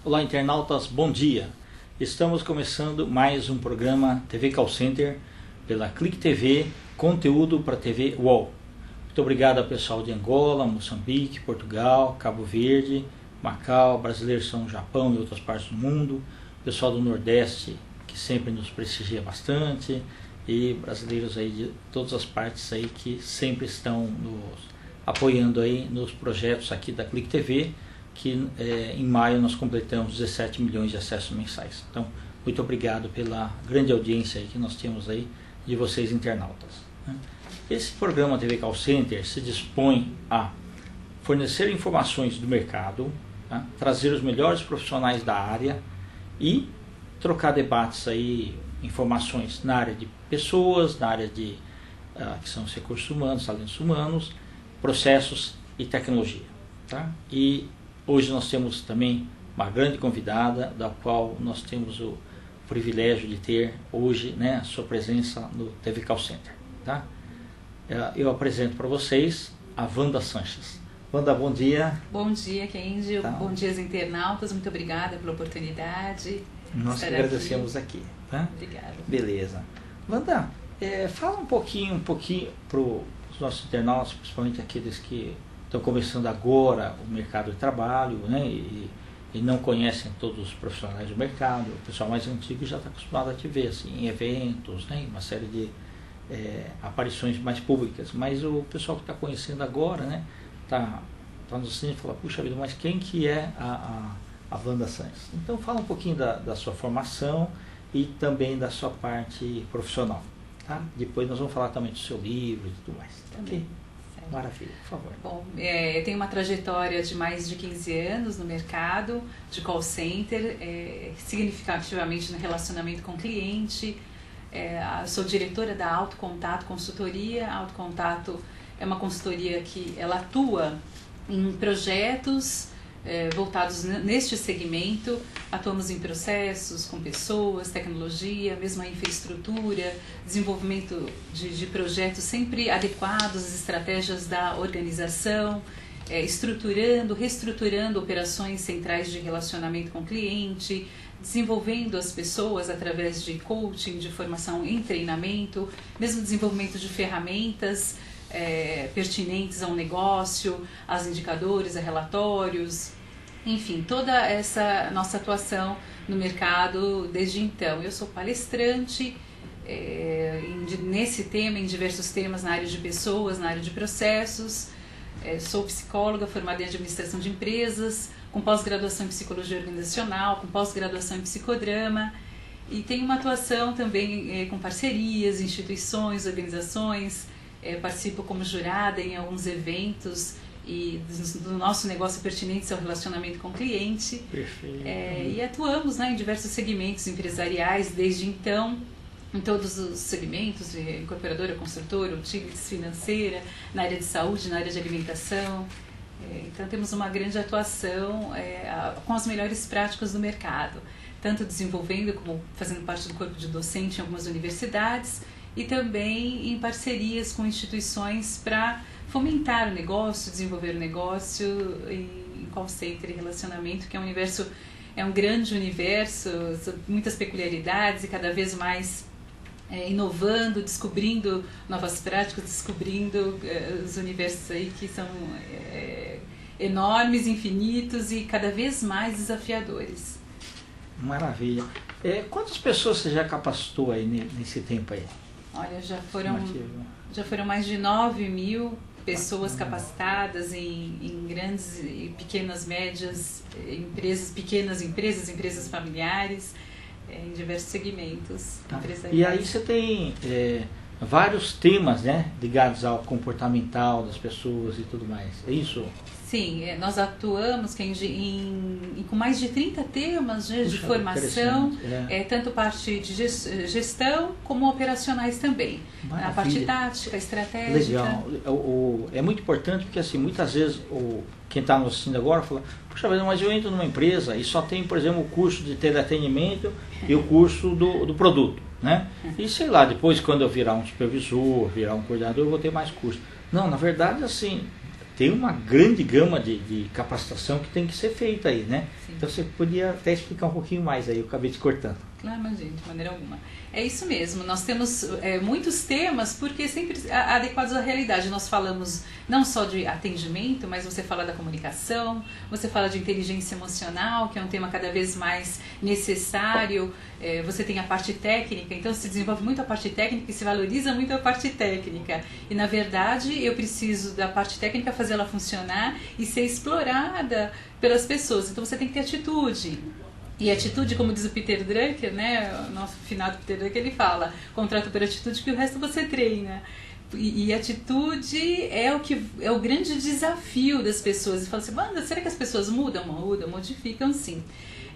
Olá, internautas, bom dia! Estamos começando mais um programa TV Call Center pela Clique TV, conteúdo para TV UOL. Muito obrigado ao pessoal de Angola, Moçambique, Portugal, Cabo Verde, Macau, brasileiros são no Japão e outras partes do mundo, pessoal do Nordeste que sempre nos prestigia bastante e brasileiros aí de todas as partes aí que sempre estão nos apoiando aí nos projetos aqui da Clique TV, que em maio nós completamos 17 milhões de acessos mensais. Então, muito obrigado pela grande audiência aí que nós temos aí de vocês internautas. Esse programa TV Call Center se dispõe a fornecer informações do mercado, trazer os melhores profissionais da área e trocar debates aí, informações na área de pessoas, na área de que são os recursos humanos, talentos humanos, processos e tecnologia. Tá? E hoje nós temos também uma grande convidada, da qual nós temos o privilégio de ter hoje, né, a sua presença no TV Call Center. Tá? Eu apresento para vocês a Wanda Sanches. Wanda, bom dia. Bom dia, Kendi. Tá. Bom dia, internautas. Muito obrigada pela oportunidade. Nós que agradecemos aqui. Tá? Obrigada. Beleza. Wanda, fala um pouquinho para os nossos internautas, principalmente aqueles que estão começando agora o mercado de trabalho, né, e não conhecem todos os profissionais do mercado. O pessoal mais antigo já está acostumado a te ver assim, em eventos, né, uma série de aparições mais públicas, mas o pessoal que está conhecendo agora, né, tá nos assistindo e fala, puxa vida, mas quem que é a Wanda Sanches? Então fala um pouquinho da sua formação e também da sua parte profissional. Tá? Depois nós vamos falar também do seu livro e tudo mais. Também. Maravilha, por favor. Bom, eu tenho uma trajetória de mais de 15 anos no mercado de call center, significativamente no relacionamento com o cliente. Sou diretora da Alto Contato Consultoria. A Alto Contato é uma consultoria que ela atua em projetos voltados neste segmento. Atuamos em processos, com pessoas, tecnologia, mesmo a infraestrutura, desenvolvimento de projetos sempre adequados às estratégias da organização, reestruturando operações centrais de relacionamento com o cliente, desenvolvendo as pessoas através de coaching, de formação em treinamento, mesmo desenvolvimento de ferramentas pertinentes ao negócio, aos indicadores, a relatórios, enfim, toda essa nossa atuação no mercado desde então. Eu sou palestrante nesse tema, em diversos temas na área de pessoas, na área de processos, sou psicóloga formada em administração de empresas, com pós-graduação em psicologia organizacional, com pós-graduação em psicodrama, e tenho uma atuação também com parcerias, instituições, organizações. Participo como jurada em alguns eventos e do nosso negócio pertinentes ao relacionamento com o cliente. Perfeito. E atuamos, né, em diversos segmentos empresariais desde então, em todos os segmentos, incorporadora, construtora, utilities, financeira, na área de saúde, na área de alimentação. Então temos uma grande atuação com as melhores práticas do mercado, tanto desenvolvendo como fazendo parte do corpo de docente em algumas universidades, e também em parcerias com instituições para fomentar o negócio, desenvolver o negócio em call center e relacionamento, que é um grande universo, muitas peculiaridades e cada vez mais inovando, descobrindo novas práticas, descobrindo os universos aí que são enormes, infinitos e cada vez mais desafiadores. Maravilha. Quantas pessoas você já capacitou aí nesse tempo aí? Olha, já foram mais de 9 mil pessoas capacitadas em grandes e pequenas, médias empresas, empresas familiares, em diversos segmentos empresariais. E aí você tem vários temas, né, ligados ao comportamental das pessoas e tudo mais. É isso? Sim, nós atuamos com mais de 30 temas, né, de formação, tanto parte de gestão como operacionais também. Maravilha. A parte tática, estratégica. Legal. É muito importante porque assim, muitas vezes quem está nos assistindo agora fala, puxa vida, mas eu entro numa empresa e só tem, por exemplo, o curso de teleatendimento e o curso do produto, né? E sei lá, depois quando eu virar um supervisor, virar um coordenador, eu vou ter mais curso. Não, na verdade, assim, tem uma grande gama de capacitação que tem que ser feita aí, né? Sim. Então você podia até explicar um pouquinho mais aí, eu acabei te cortando. Claro, mas gente, de maneira alguma. É isso mesmo, nós temos muitos temas porque sempre adequados à realidade. Nós falamos não só de atendimento, mas você fala da comunicação, você fala de inteligência emocional, que é um tema cada vez mais necessário. Você tem a parte técnica, então se desenvolve muito a parte técnica e se valoriza muito a parte técnica. E na verdade eu preciso da parte técnica fazer ela funcionar e ser explorada pelas pessoas. Então você tem que ter atitude. E atitude, como diz o Peter Drucker, né, o nosso finado Peter Drucker, ele fala, contrata por atitude que o resto você treina. E atitude é o grande desafio das pessoas. E fala assim, Wanda, será que as pessoas mudam? Mudam, modificam sim.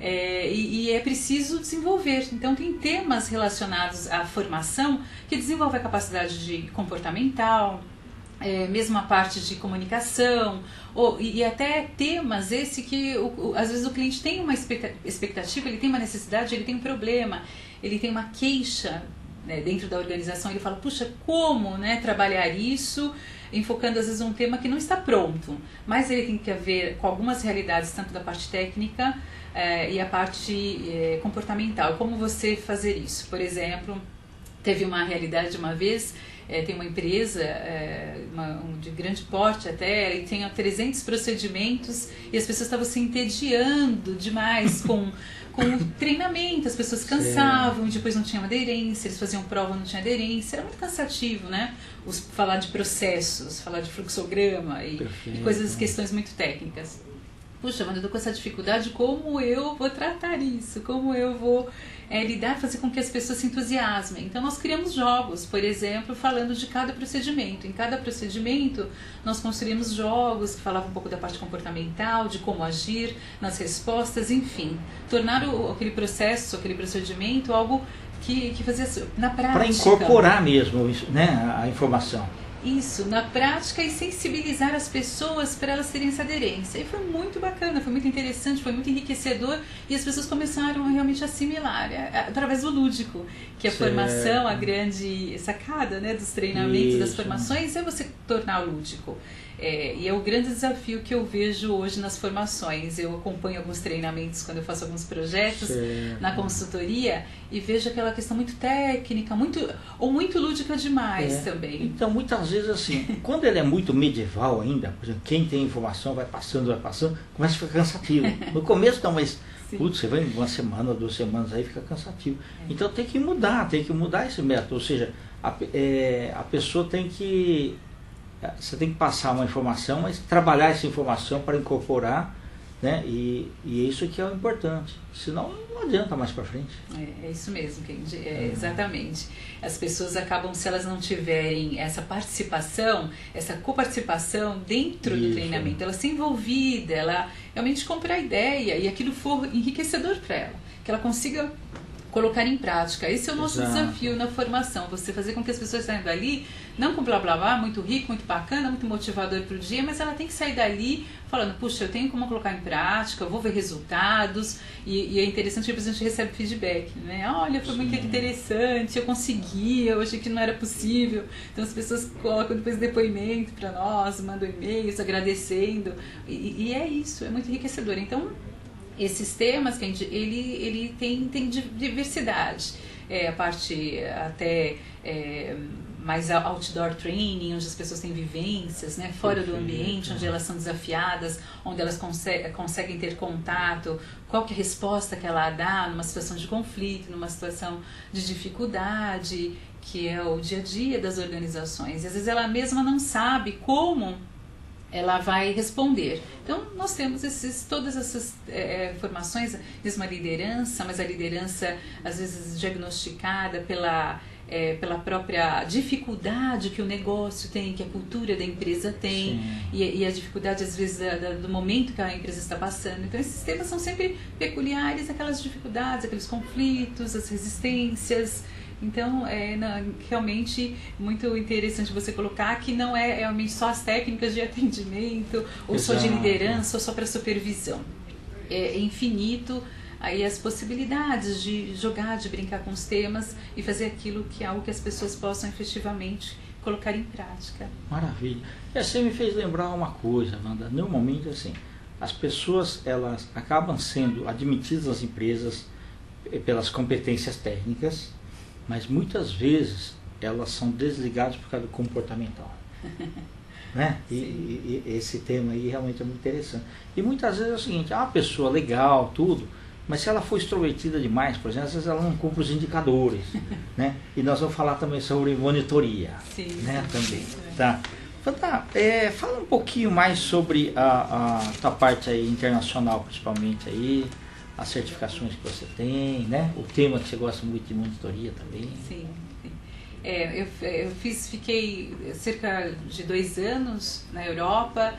E é preciso desenvolver. Então tem temas relacionados à formação que desenvolvem a capacidade de comportamental, mesmo a parte de comunicação, e até temas esse que às vezes o cliente tem uma expectativa, ele tem uma necessidade, ele tem um problema, ele tem uma queixa, né, dentro da organização, ele fala, puxa, como, né, trabalhar isso, enfocando às vezes um tema que não está pronto, mas ele tem que ver com algumas realidades, tanto da parte técnica e a parte comportamental, como você fazer isso. Por exemplo, teve uma realidade uma vez, tem uma empresa de grande porte até, e tinha 300 procedimentos e as pessoas estavam se entediando demais com o treinamento, as pessoas cansavam e depois não tinham aderência, eles faziam prova, não tinha aderência, era muito cansativo, né? Falar de processos, falar de fluxograma e coisas, questões muito técnicas. Puxa, mas eu estou com essa dificuldade, como eu vou tratar isso? Como eu vou lidar, fazer com que as pessoas se entusiasmem? Então nós criamos jogos, por exemplo, falando de cada procedimento. Em cada procedimento nós construímos jogos que falavam um pouco da parte comportamental, de como agir nas respostas, enfim. Tornar aquele processo, aquele procedimento algo que fazia na prática. Para incorporar mesmo, né, a informação. Isso, na prática, e sensibilizar as pessoas para elas terem essa aderência. E foi muito bacana, foi muito interessante, foi muito enriquecedor e as pessoas começaram a realmente assimilar, através do lúdico, que a formação, a grande sacada, né, dos treinamentos, das formações, é você tornar lúdico. E é o grande desafio que eu vejo hoje nas formações. Eu acompanho alguns treinamentos quando eu faço alguns projetos na consultoria e vejo aquela questão muito técnica, muito lúdica demais também. Então, muitas vezes assim, quando ele é muito medieval ainda, por exemplo, quem tem informação vai passando, começa a ficar cansativo. No começo não, mas você vai uma semana, 2 semanas, aí fica cansativo. Então tem que mudar esse método. Ou seja, a pessoa tem que... Você tem que passar uma informação, mas trabalhar essa informação para incorporar, né? E é isso que é o importante. Senão não adianta mais para frente. É isso mesmo, Kendi. Exatamente. As pessoas acabam, se elas não tiverem essa participação, essa coparticipação dentro do treinamento, ela ser envolvida, ela realmente comprar a ideia e aquilo for enriquecedor para ela, que ela consiga colocar em prática. Esse é o nosso desafio na formação, você fazer com que as pessoas saiam dali, não com blá blá blá, muito rico, muito bacana, muito motivador para o dia, mas ela tem que sair dali falando, puxa, eu tenho como colocar em prática, eu vou ver resultados, e é interessante que a gente recebe feedback, né? Olha, foi muito interessante, eu consegui, eu achei que não era possível. Então as pessoas colocam depois depoimento para nós, mandam e-mails agradecendo, e é isso, é muito enriquecedor. Então, esses temas que ele tem diversidade, a parte até mais outdoor training, onde as pessoas têm vivências, né, fora do ambiente, onde elas são desafiadas, onde elas conseguem ter contato, qual que é a resposta que ela dá numa situação de conflito, numa situação de dificuldade, que é o dia a dia das organizações. E às vezes ela mesma não sabe como ela vai responder. Então, nós temos todas essas formações, mesmo a liderança, mas a liderança, às vezes, diagnosticada pela pela própria dificuldade que o negócio tem, que a cultura da empresa tem, e a dificuldade, às vezes, do momento que a empresa está passando. Então, esses temas são sempre peculiares, aquelas dificuldades, aqueles conflitos, as resistências. Então, realmente muito interessante você colocar que não é realmente só as técnicas de atendimento, ou só de liderança, ou só para supervisão. É infinito aí as possibilidades de jogar, de brincar com os temas e fazer aquilo que é algo que as pessoas possam efetivamente colocar em prática. Maravilha. E você me fez lembrar uma coisa, Wanda. Normalmente, assim, as pessoas, elas acabam sendo admitidas nas empresas pelas competências técnicas, mas muitas vezes elas são desligadas por causa do comportamental. Né? E esse tema aí realmente é muito interessante. E muitas vezes é o seguinte, uma pessoa legal, tudo, mas se ela for extrovertida demais, por exemplo, às vezes ela não cumpre os indicadores. Né? E nós vamos falar também sobre monitoria. Sim, né? Também. Tá. Fala um pouquinho mais sobre a tua parte aí internacional, principalmente aí, as certificações que você tem, né? O tema que você gosta muito de monitoria também. Sim. Fiquei cerca de 2 anos na Europa,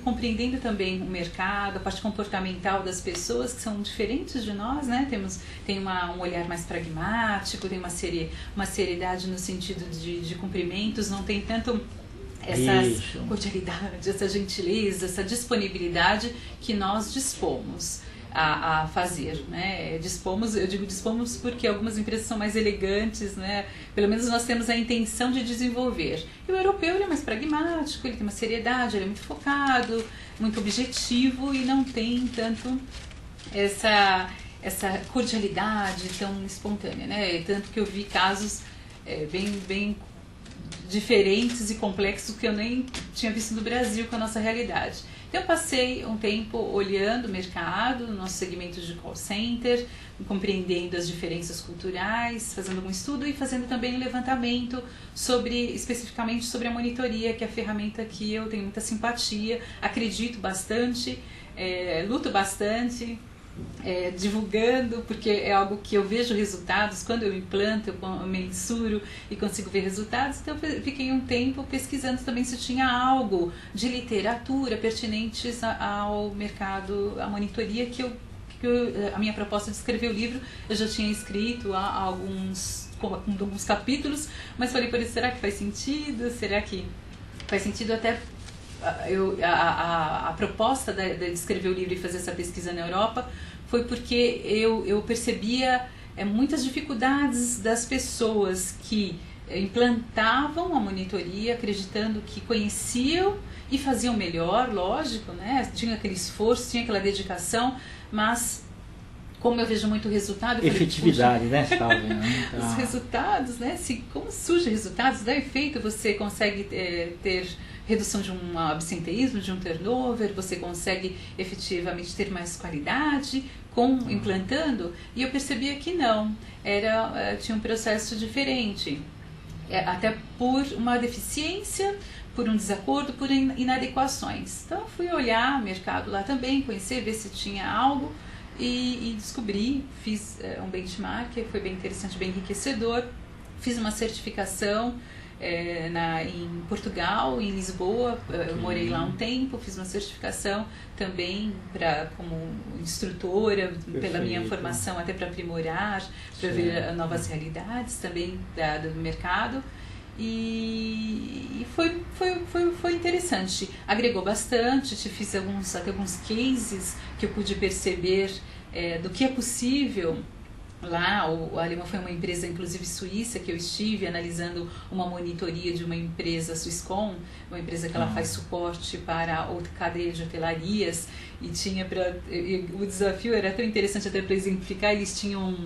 compreendendo também o mercado, a parte comportamental das pessoas que são diferentes de nós, né? Tem um olhar mais pragmático, tem uma seriedade no sentido de cumprimentos, não tem tanto essa cordialidade, essa gentileza, essa disponibilidade que nós dispomos a fazer, né? Eu digo dispomos porque algumas empresas são mais elegantes, né? Pelo menos nós temos a intenção de desenvolver. E o europeu, ele é mais pragmático, ele tem uma seriedade, ele é muito focado, muito objetivo e não tem tanto essa cordialidade tão espontânea, né? Tanto que eu vi casos bem diferentes e complexos que eu nem tinha visto no Brasil com a nossa realidade. Eu passei um tempo olhando o mercado, no nosso segmento de call center, compreendendo as diferenças culturais, fazendo algum estudo e fazendo também um levantamento especificamente sobre a monitoria, que é a ferramenta que eu tenho muita simpatia, acredito bastante, luto bastante, divulgando, porque é algo que eu vejo resultados, quando eu implanto, eu mensuro e consigo ver resultados. Então eu fiquei um tempo pesquisando também se tinha algo de literatura pertinentes ao mercado, à monitoria, a minha proposta de escrever o livro, eu já tinha escrito há alguns capítulos, mas falei, será que faz sentido? Será que faz sentido até a proposta de escrever o livro e fazer essa pesquisa na Europa foi porque eu percebia muitas dificuldades das pessoas que implantavam a monitoria acreditando que conheciam e faziam melhor, lógico, né? Tinha aquele esforço, tinha aquela dedicação, mas como eu vejo muito resultado... Efetividade, né? Os resultados, né? Como surge resultados, dá efeito, você consegue ter redução de um absenteísmo, de um turnover, você consegue efetivamente ter mais qualidade implantando, e eu percebia que não, tinha um processo diferente, até por uma deficiência, por um desacordo, por inadequações. Então eu fui olhar o mercado lá também, conhecer, ver se tinha algo, e descobri, fiz um benchmark, foi bem interessante, bem enriquecedor, fiz uma certificação em Portugal, em Lisboa, eu morei lá um tempo, fiz uma certificação também como instrutora, pela minha formação, até para aprimorar, para ver novas realidades também do mercado. E foi interessante, agregou bastante, fiz até alguns cases que eu pude perceber do que é possível. Lá, a Alemã foi uma empresa, inclusive suíça, que eu estive analisando uma monitoria de uma empresa, Swisscom, uma empresa que ela faz suporte para outra cadeia de hotelarias, e o desafio era tão interessante até para exemplificar, eles tinham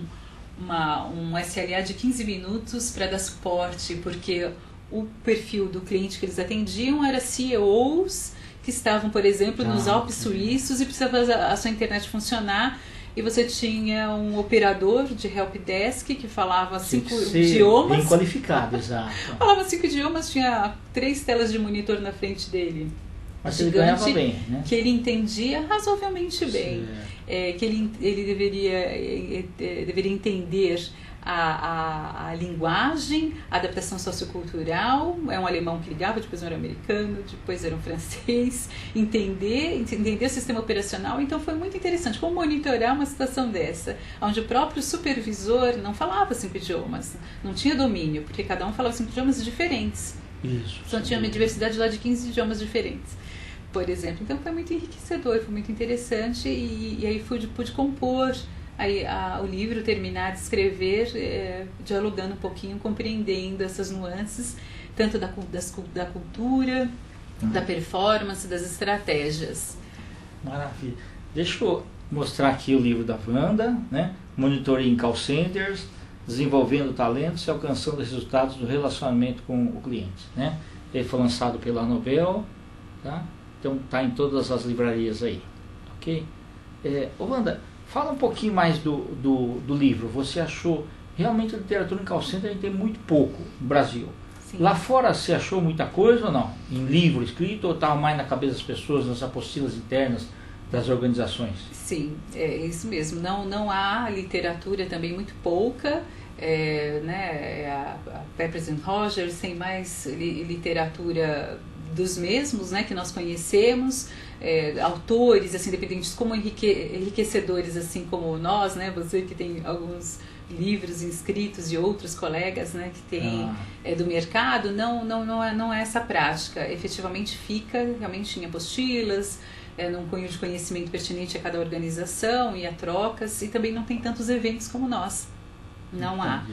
um SLA de 15 minutos para dar suporte, porque o perfil do cliente que eles atendiam era CEOs que estavam, por exemplo, nos Alpes suíços e precisavam fazer a sua internet funcionar. E você tinha um operador de helpdesk que falava 5 idiomas. Bem qualificado, exato. Falava 5 idiomas, tinha 3 telas de monitor na frente dele. Mas ele ganhava bem, né? Que ele entendia razoavelmente bem. Que ele deveria entender a linguagem, a adaptação sociocultural. É um alemão que ligava, depois era um americano, depois era um francês. Entender o sistema operacional. Então foi muito interessante como monitorar uma situação dessa, onde o próprio supervisor não falava 5 idiomas, não tinha domínio, porque cada um falava 5 idiomas diferentes. Isso. Então tinha uma diversidade lá de 15 idiomas diferentes, por exemplo. Então foi muito enriquecedor, foi muito interessante, e aí pude compor o livro, terminar de escrever, dialogando um pouquinho, compreendendo essas nuances, tanto da cultura, da performance, das estratégias. Maravilha. Deixa eu mostrar aqui o livro da Wanda, né? Monitoring Call Centers, desenvolvendo talentos e alcançando resultados do relacionamento com o cliente, né? Ele foi lançado pela Novel, tá? Então tá em todas as livrarias aí, ok? Wanda, fala um pouquinho mais do livro. Você achou realmente a literatura em call center tem muito pouco no Brasil? Sim. Lá fora você achou muita coisa ou não? Em livro escrito ou estava mais na cabeça das pessoas, nas apostilas internas das organizações? Sim, é isso mesmo. Não há literatura, também muito pouca. A Peppers and Rogers tem mais literatura dos mesmos, né, que nós conhecemos, autores assim, independentes, como enriquecedores, assim como nós, né, você que tem alguns livros inscritos e outros colegas, né, que tem do mercado, não é essa prática. Efetivamente fica realmente em apostilas, num cunho de conhecimento pertinente a cada organização e a trocas, e também não tem tantos eventos como nós. Não há.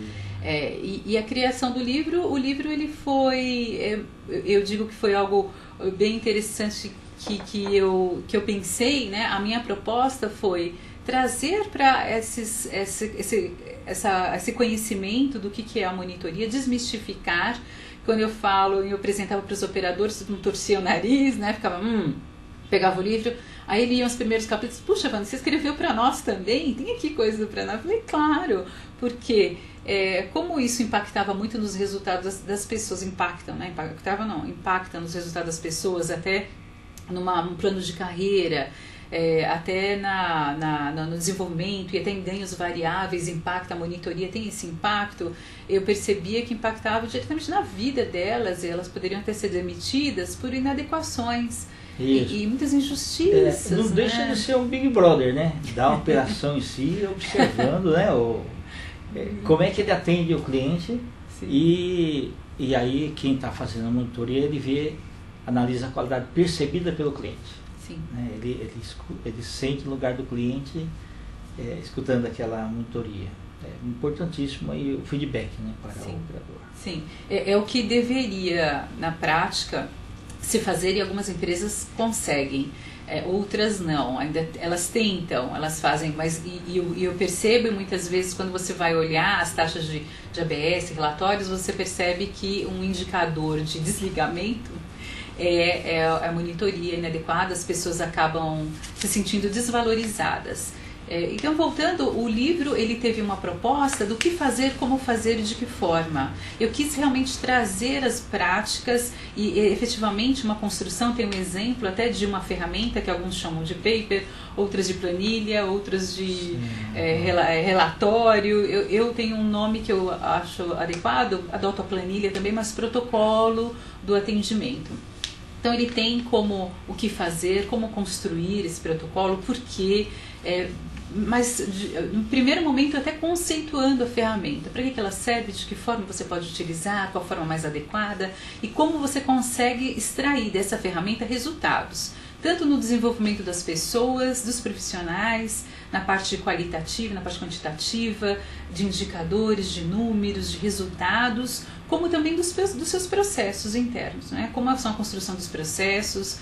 E a criação do livro, o livro ele foi, eu digo que foi algo bem interessante que eu pensei, né? A minha proposta foi trazer para esse conhecimento do que é a monitoria, desmistificar. Quando eu apresentava para os operadores, não torcia o nariz, né? Ficava, pegava o livro, aí ele ia os primeiros capítulos, puxa, Wanda, você escreveu para nós também? Tem aqui coisa para nós? Eu falei, claro, porque como isso impactava muito nos resultados das pessoas, impactam nos resultados das pessoas, até num plano de carreira, até no desenvolvimento e até em ganhos variáveis, impacta a monitoria, tem esse impacto. Eu percebia que impactava diretamente na vida delas, e elas poderiam até ser demitidas por inadequações. E muitas injustiças. Não deixa de ser um Big Brother, né? Da operação em si, observando, né? Como é que ele atende o cliente. E aí quem está fazendo a monitoria, ele analisa a qualidade percebida pelo cliente. Sim. Né? Ele sente no lugar do cliente, escutando aquela monitoria. É importantíssimo aí o feedback, né, para o operador. Sim, é o que deveria, na prática, se fazer, e algumas empresas conseguem, outras não, ainda elas tentam, elas fazem, mas eu percebo muitas vezes quando você vai olhar as taxas de ABS, relatórios, você percebe que um indicador de desligamento é a monitoria inadequada, as pessoas acabam se sentindo desvalorizadas. Então, voltando, o livro ele teve uma proposta do que fazer, como fazer e de que forma. Eu quis realmente trazer as práticas e efetivamente uma construção. Tem um exemplo até de uma ferramenta que alguns chamam de paper, outras de planilha, outras de relatório. Eu tenho um nome que eu acho adequado, adoto a planilha também, mas protocolo do atendimento. Então ele tem como o que fazer, como construir esse protocolo, por quê, mas no primeiro momento até conceituando a ferramenta, para que ela serve, de que forma você pode utilizar, qual a forma mais adequada e como você consegue extrair dessa ferramenta resultados, tanto no desenvolvimento das pessoas, dos profissionais, na parte qualitativa, na parte quantitativa, de indicadores, de números, de resultados, como também dos seus processos internos, né? Como são a construção dos processos,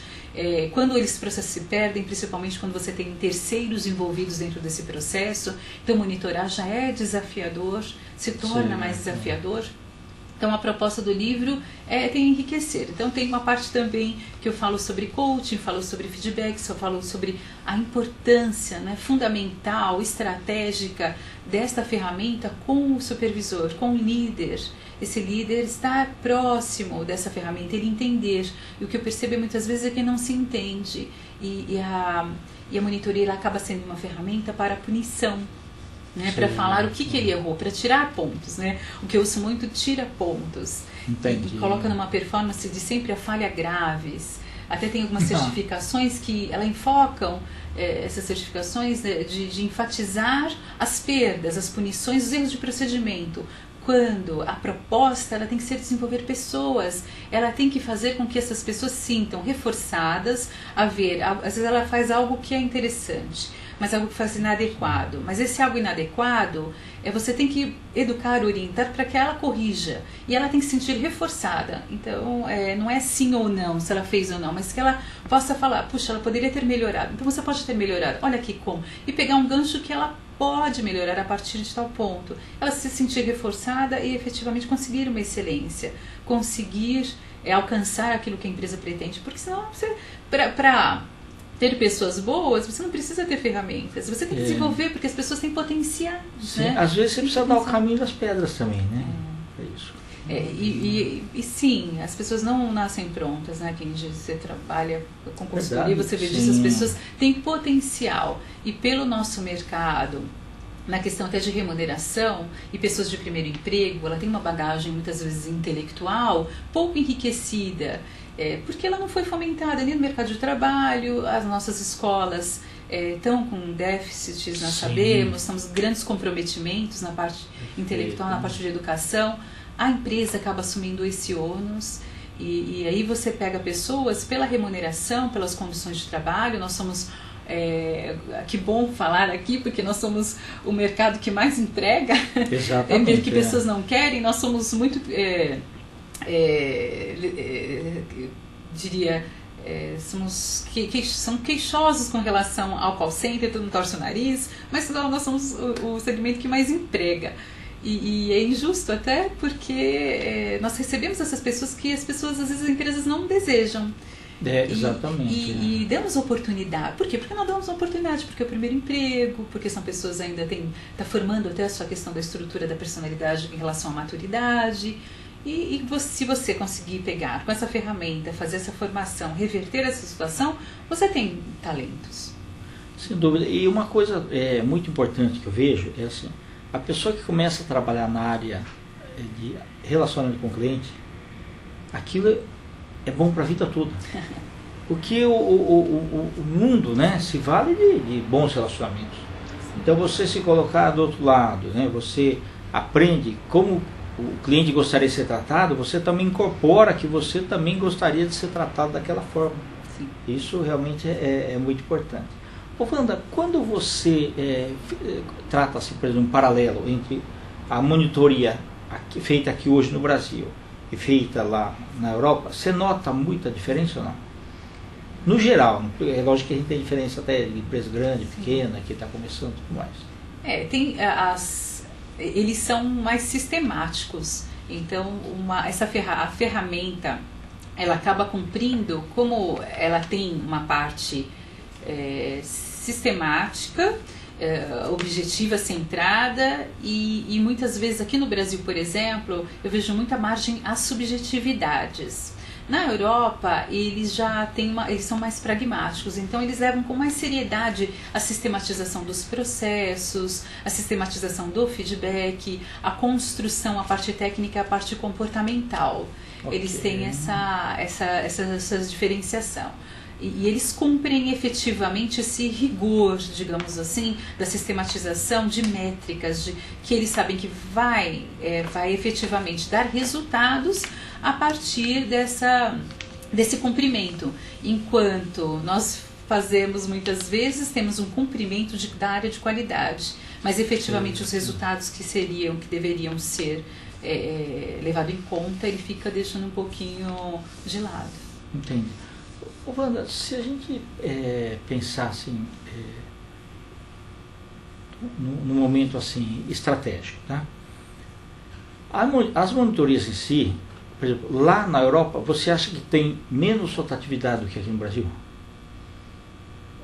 quando esses processos se perdem, principalmente quando você tem terceiros envolvidos dentro desse processo, então monitorar já é desafiador, se torna mais desafiador. Então a proposta do livro tem enriquecer. Então tem uma parte também que eu falo sobre coaching, falo sobre feedbacks, eu falo sobre a importância, né, fundamental, estratégica desta ferramenta com o supervisor, com o líder. Esse líder estar próximo dessa ferramenta, ele entender. E o que eu percebo muitas vezes é que não se entende. E a monitoria ela acaba sendo uma ferramenta para a punição. né, para falar o que ele errou, para tirar pontos, né? O que eu uso muito, tira pontos. Entendi. E coloca numa performance de sempre a falha graves. Até tem algumas certificações que elas enfocam essas certificações de enfatizar as perdas, as punições, os erros de procedimento. Quando a proposta ela tem que ser desenvolver pessoas, ela tem que fazer com que essas pessoas se sintam reforçadas a ver. Às vezes ela faz algo que é interessante, mas algo que faz inadequado. Mas esse algo inadequado, você tem que educar, orientar para que ela corrija. E ela tem que se sentir reforçada. Então, não é sim ou não, se ela fez ou não, mas que ela possa falar, puxa, ela poderia ter melhorado. Então você pode ter melhorado, olha aqui como. E pegar um gancho que ela pode melhorar a partir de tal ponto. Ela se sentir reforçada e efetivamente conseguir uma excelência. Conseguir alcançar aquilo que a empresa pretende. Porque senão, para ter pessoas boas, você não precisa ter ferramentas. Você tem que desenvolver, porque as pessoas têm potencial. Sim, né? Às vezes você precisa dar o caminho das pedras também, né? É isso. E sim, as pessoas não nascem prontas, né? Quem você trabalha com consultoria, você vê disso, as pessoas têm potencial. E pelo nosso mercado, na questão até de remuneração, e pessoas de primeiro emprego, ela tem uma bagagem muitas vezes intelectual pouco enriquecida, porque ela não foi fomentada nem no mercado de trabalho. As nossas escolas estão com déficits, nós sabemos, temos grandes comprometimentos na parte intelectual, na parte de educação. A empresa acaba assumindo esse ônus e aí você pega pessoas pela remuneração, pelas condições de trabalho. Nós somos, que bom falar aqui, porque nós somos o mercado que mais entrega, que pessoas não querem. Nós somos muito, diria, são queixosos com relação ao call center, todo mundo torce o nariz, mas nós somos o segmento que mais emprega. E é injusto até porque nós recebemos essas pessoas que as pessoas, às vezes, as empresas não desejam. Exatamente. E damos oportunidade. Por quê? Porque não damos oportunidade, porque é o primeiro emprego, porque são pessoas ainda tá formando até a sua questão da estrutura da personalidade em relação à maturidade. Se você conseguir pegar com essa ferramenta, fazer essa formação, reverter essa situação, você tem talentos. Sem dúvida. E uma coisa muito importante que eu vejo é assim, a pessoa que começa a trabalhar na área de relacionamento com o cliente, aquilo é bom para a vida toda. Porque o mundo, né, se vale de bons relacionamentos. Então você se colocar do outro lado, né, você aprende como o cliente gostaria de ser tratado, você também incorpora que você também gostaria de ser tratado daquela forma. Sim. Isso realmente é muito importante. Ô Wanda, quando você trata-se, por exemplo, um paralelo entre a monitoria feita aqui hoje no Brasil e feita lá na Europa, você nota muita diferença ou não? No geral, é lógico que a gente tem diferença até de empresa grande, pequena, que está começando e tudo mais. Eles são mais sistemáticos. Então, a ferramenta, ela acaba cumprindo, como ela tem uma parte sistemática, objetiva, centrada, e muitas vezes aqui no Brasil, por exemplo, eu vejo muita margem às subjetividades. Na Europa, eles eles são mais pragmáticos, então eles levam com mais seriedade a sistematização dos processos, a sistematização do feedback, a construção, a parte técnica, a parte comportamental. Okay. Eles têm essa diferenciação. E eles cumprem efetivamente esse rigor, digamos assim, da sistematização de métricas, que eles sabem que vai efetivamente dar resultados a partir desse cumprimento. Enquanto nós fazemos muitas vezes, temos um cumprimento da área de qualidade, mas efetivamente os resultados que deveriam ser levados em conta, ele fica deixando um pouquinho de lado. Entendi. Ô Wanda, se a gente pensar assim, num momento assim, estratégico, tá? As monitorias em si, por exemplo, lá na Europa, você acha que tem menos rotatividade do que aqui no Brasil?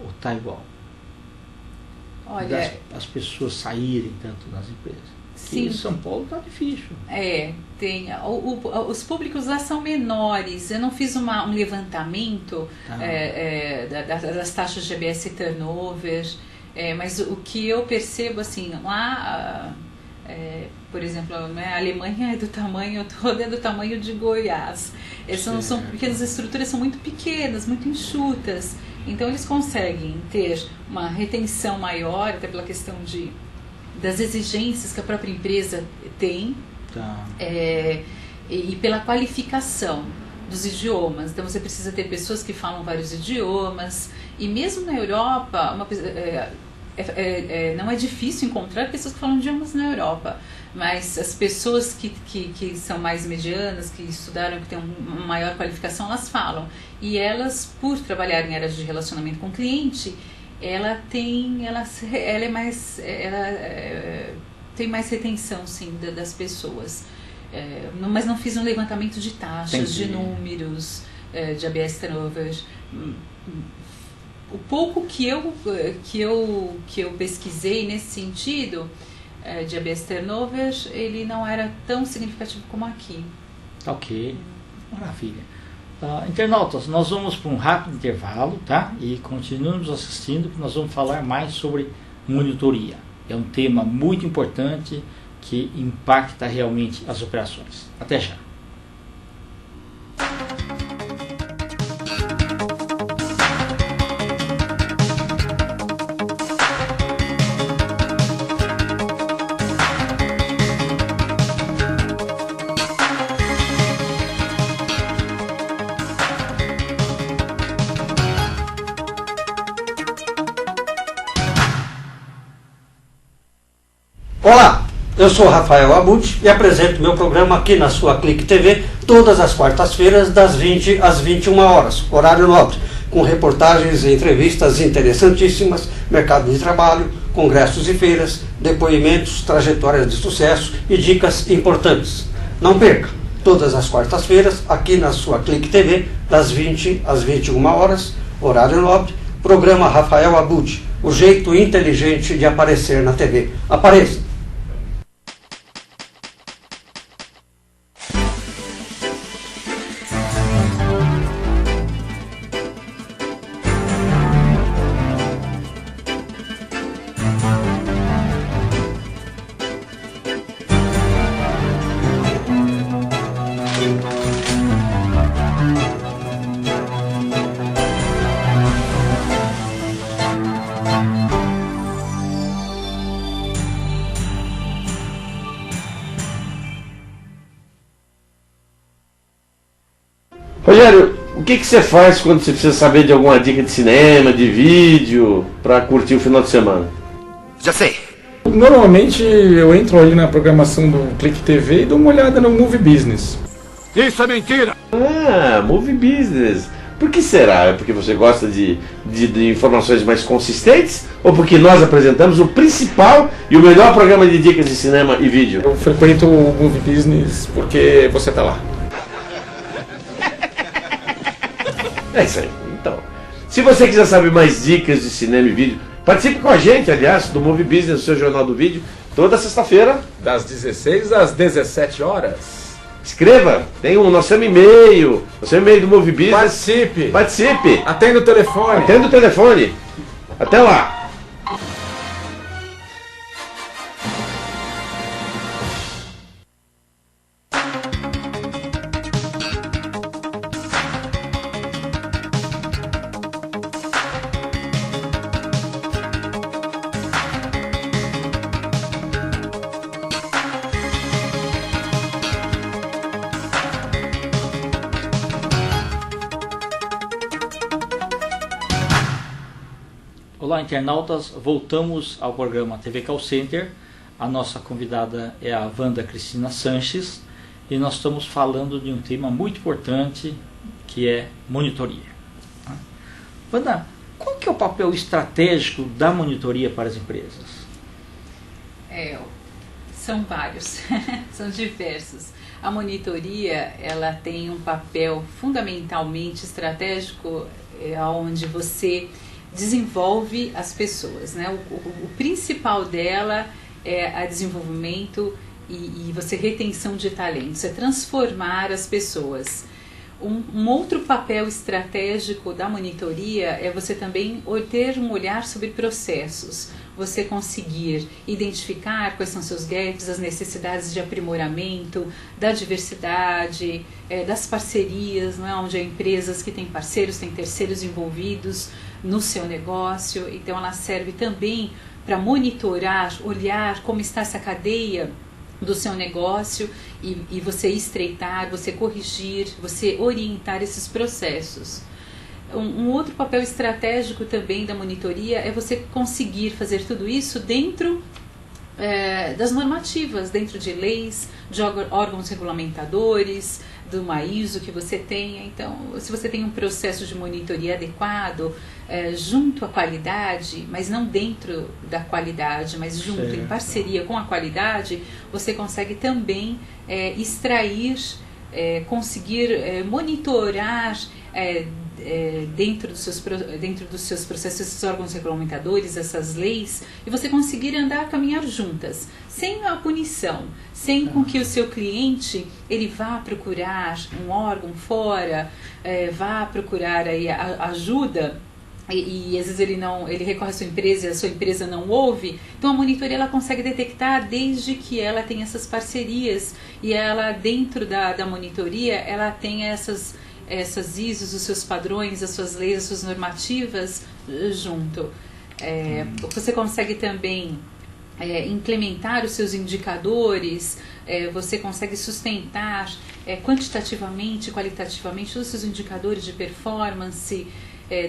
Ou está igual? Olha, as pessoas saírem tanto das empresas? Sim. Em São Paulo está difícil. Tem. Os públicos lá são menores. Eu não fiz um levantamento das taxas de ABS turnover. Mas o que eu percebo, assim, lá, por exemplo, né, a Alemanha é do tamanho de Goiás. Porque as estruturas são muito pequenas, muito enxutas. Então eles conseguem ter uma retenção maior, até pela questão das exigências que a própria empresa tem, Tá. E pela qualificação dos idiomas. Então você precisa ter pessoas que falam vários idiomas, e mesmo na Europa não é difícil encontrar pessoas que falam idiomas na Europa, mas as pessoas que são mais medianas, que estudaram, que têm uma maior qualificação, elas falam. E elas, por trabalhar em áreas de relacionamento com o cliente, ela tem mais retenção, sim, das pessoas. Mas não fiz um levantamento de taxas, de números, de ABS turnover. O pouco que eu pesquisei nesse sentido de ABS turnover, ele não era tão significativo como aqui. Ok, maravilha. Internautas, nós vamos para um rápido intervalo, tá? E continuamos assistindo, que nós vamos falar mais sobre monitoria. É um tema muito importante que impacta realmente as operações. Até já. Olá, eu sou Rafael Abut e apresento meu programa aqui na sua Clique TV todas as quartas-feiras das 20 às 21 horas, horário nobre, com reportagens e entrevistas interessantíssimas, mercado de trabalho, congressos e feiras, depoimentos, trajetórias de sucesso e dicas importantes. Não perca, todas as quartas-feiras aqui na sua Clique TV, das 20 às 21 horas, horário nobre, programa Rafael Abut, o jeito inteligente de aparecer na TV. Apareça! Rogério, o que você faz quando você precisa saber de alguma dica de cinema, de vídeo, para curtir o final de semana? Já sei. Normalmente eu entro ali na programação do Clique TV e dou uma olhada no Movie Business. Isso é mentira! Ah, Movie Business. Por que será? É porque você gosta de informações mais consistentes? Ou porque nós apresentamos o principal e o melhor programa de dicas de cinema e vídeo? Eu frequento o Movie Business porque você tá lá. É isso aí. Então, se você quiser saber mais dicas de cinema e vídeo, participe com a gente, aliás, do Movie Business, o seu jornal do vídeo, toda sexta-feira, Das 16 às 17 horas. Escreva, nós temos e-mail, do Movie Business. Participe. Atenda o telefone. Atenda o telefone. Até lá. Olá, internautas, voltamos ao programa TV Call Center. A nossa convidada é a Wanda Cristina Sanches e nós estamos falando de um tema muito importante que é monitoria. Wanda, qual que é o papel estratégico da monitoria para as empresas? São vários, são diversos. A monitoria, ela tem um papel fundamentalmente estratégico, onde você desenvolve as pessoas, né? O principal dela é o desenvolvimento e você retenção de talentos, é transformar as pessoas. Um outro papel estratégico da monitoria é você também ter um olhar sobre processos, você conseguir identificar quais são seus gaps, as necessidades de aprimoramento, da diversidade, das parcerias, não é? Onde há empresas que têm parceiros, têm terceiros envolvidos no seu negócio, então ela serve também para monitorar, olhar como está essa cadeia do seu negócio e você estreitar, você corrigir, você orientar esses processos. Um outro papel estratégico também da monitoria é você conseguir fazer tudo isso dentro das normativas, dentro de leis, de órgãos regulamentadores, de uma ISO que você tenha. Então, se você tem um processo de monitoria adequado, junto à qualidade, mas não dentro da qualidade, mas junto, em parceria com a qualidade, você consegue também extrair, conseguir monitorar dentro dos seus processos, esses órgãos regulamentadores, essas leis, e você conseguir caminhar juntas, sem a punição, sem com que o seu cliente ele vá procurar um órgão fora, vá procurar aí ajuda, e às vezes ele recorre à sua empresa e a sua empresa não ouve. Então a monitoria ela consegue detectar desde que ela tem essas parcerias, e ela dentro da monitoria ela tem essas ISOs, os seus padrões, as suas leis, as suas normativas junto. Você consegue também implementar os seus indicadores, você consegue sustentar quantitativamente, qualitativamente todos os seus indicadores de performance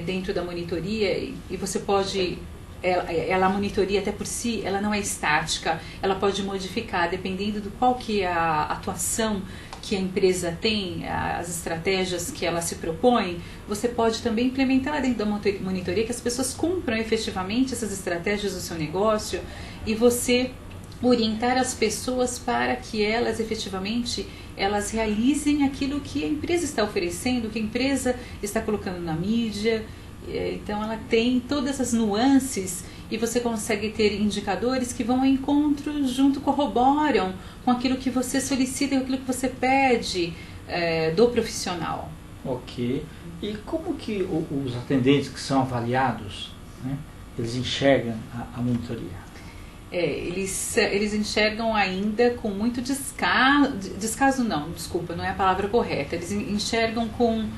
dentro da monitoria, e você pode... a monitoria até por si, ela não é estática, ela pode modificar dependendo do qual que é a atuação que a empresa tem, as estratégias que ela se propõe. Você pode também implementar dentro da monitoria que as pessoas cumpram efetivamente essas estratégias do seu negócio, e você orientar as pessoas para que elas efetivamente realizem aquilo que a empresa está oferecendo, que a empresa está colocando na mídia. Então ela tem todas essas nuances, e você consegue ter indicadores que vão ao encontro, junto, corroboram com aquilo que você solicita e aquilo que você pede do profissional. Ok. E como que os atendentes que são avaliados, né, eles enxergam a monitoria? Eles enxergam ainda com muito descaso não, desculpa, não é a palavra correta. Eles enxergam com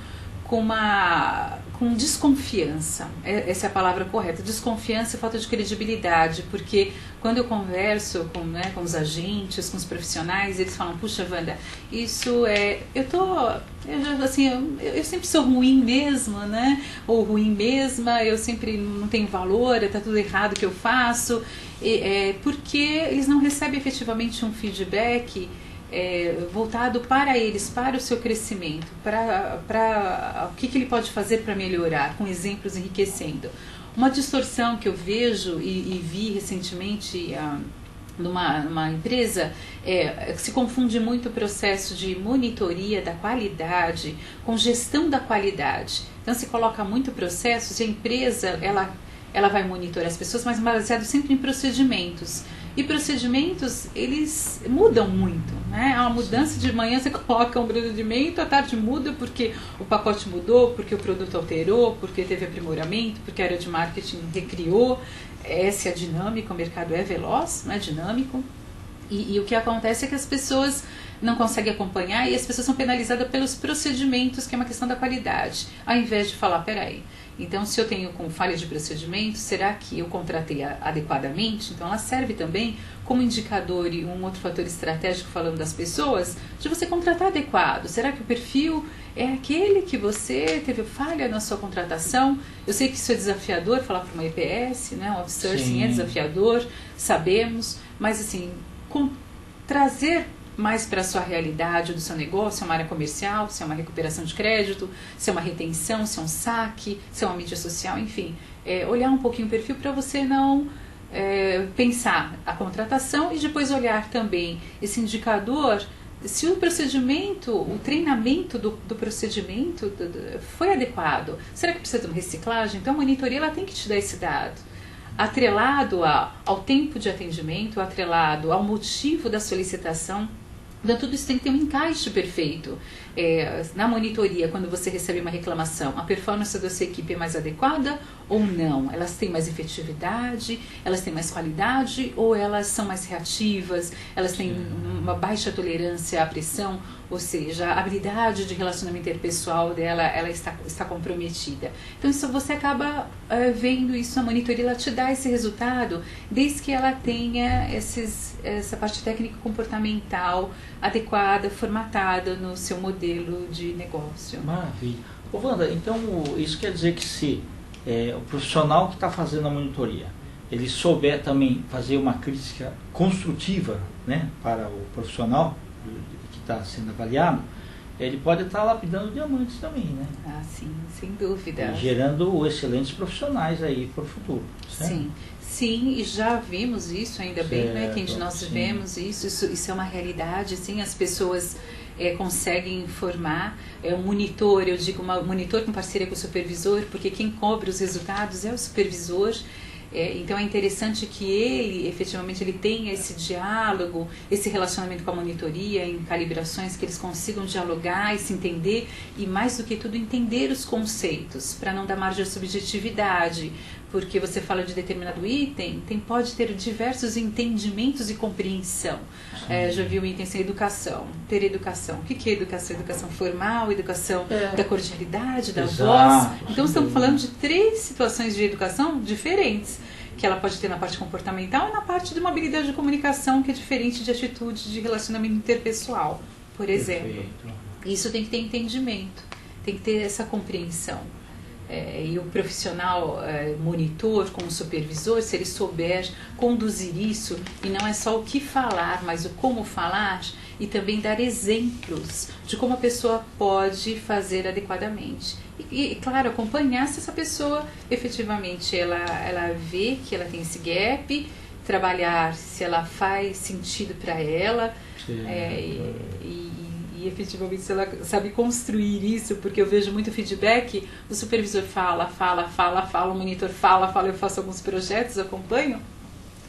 desconfiança, essa é a palavra correta, desconfiança e falta de credibilidade, porque quando eu converso com os agentes, com os profissionais, eles falam: puxa, Wanda, isso eu sempre sou ruim mesmo, né? Ou ruim mesma, eu sempre não tenho valor, está tudo errado que eu faço, porque eles não recebem efetivamente um feedback voltado para eles, para o seu crescimento, para o que ele pode fazer para melhorar, com exemplos enriquecendo. Uma distorção que eu vejo e vi recentemente numa empresa se confunde muito o processo de monitoria da qualidade com gestão da qualidade. Então se coloca muito processos, e a empresa ela vai monitorar as pessoas, mas baseado sempre em procedimentos. E procedimentos, eles mudam muito, né? Há uma mudança, de manhã você coloca um procedimento, à tarde muda porque o pacote mudou, porque o produto alterou, porque teve aprimoramento, porque a área de marketing recriou. Essa é a dinâmica, o mercado é veloz, não é dinâmico. E o que acontece é que as pessoas não conseguem acompanhar, e as pessoas são penalizadas pelos procedimentos, que é uma questão da qualidade, ao invés de falar: peraí, então se eu tenho com falha de procedimento, será que eu contratei adequadamente? Então ela serve também como indicador, e um outro fator estratégico, falando das pessoas, de você contratar adequado. Será que o perfil é aquele que você teve falha na sua contratação? Eu sei que isso é desafiador, falar para uma EPS, né? O outsourcing é desafiador, sabemos, mas assim, trazer mais para a sua realidade do seu negócio, se é uma área comercial, se é uma recuperação de crédito, se é uma retenção, se é um saque, se é uma mídia social, enfim. Olhar um pouquinho o perfil para você não pensar a contratação, e depois olhar também esse indicador, se o procedimento, o treinamento do procedimento foi adequado. Será que precisa de uma reciclagem? Então a monitoria ela tem que te dar esse dado, atrelado ao tempo de atendimento, atrelado ao motivo da solicitação. Então tudo isso tem que ter um encaixe perfeito. na monitoria, quando você recebe uma reclamação, a performance da sua equipe é mais adequada ou não? Elas têm mais efetividade, elas têm mais qualidade ou elas são mais reativas, elas têm uma baixa tolerância à pressão, ou seja, a habilidade de relacionamento interpessoal dela ela está comprometida. Então isso você acaba vendo isso na monitoria, ela te dá esse resultado desde que ela tenha essa parte técnica comportamental adequada, formatada no seu modelo de negócio. Maravilha. Ô Wanda, então isso quer dizer que se o profissional que está fazendo a monitoria, ele souber também fazer uma crítica construtiva, né, para o profissional que está sendo avaliado, ele pode estar lapidando diamantes também, né? Ah, sim, sem dúvida. E gerando excelentes profissionais aí para o futuro, certo? Sim, e já vimos isso, ainda bem, né? Que nós sim. vivemos isso é uma realidade, sim, as pessoas conseguem informar, um monitor, eu digo monitor com parceria com o supervisor, porque quem cobre os resultados é o supervisor. Então é interessante que ele, efetivamente, ele tenha esse diálogo, esse relacionamento com a monitoria, em calibrações que eles consigam dialogar e se entender, e mais do que tudo, entender os conceitos, para não dar margem à subjetividade, porque você fala de determinado item, pode ter diversos entendimentos e compreensão. Já viu o item sem educação, ter educação. O que é educação? Educação formal, educação da cordialidade, da voz. Então estamos falando de 3 situações de educação diferentes, que ela pode ter na parte comportamental e na parte de uma habilidade de comunicação que é diferente de atitude de relacionamento interpessoal, por exemplo. Perfeito. Isso tem que ter entendimento, tem que ter essa compreensão. E o profissional monitor, como supervisor, se ele souber conduzir isso, e não é só o que falar, mas o como falar, e também dar exemplos de como a pessoa pode fazer adequadamente. E claro, acompanhar se essa pessoa efetivamente ela vê que ela tem esse gap, trabalhar se ela faz sentido para ela, e efetivamente se ela sabe construir isso, porque eu vejo muito feedback, o supervisor fala, o monitor fala, eu faço alguns projetos, acompanho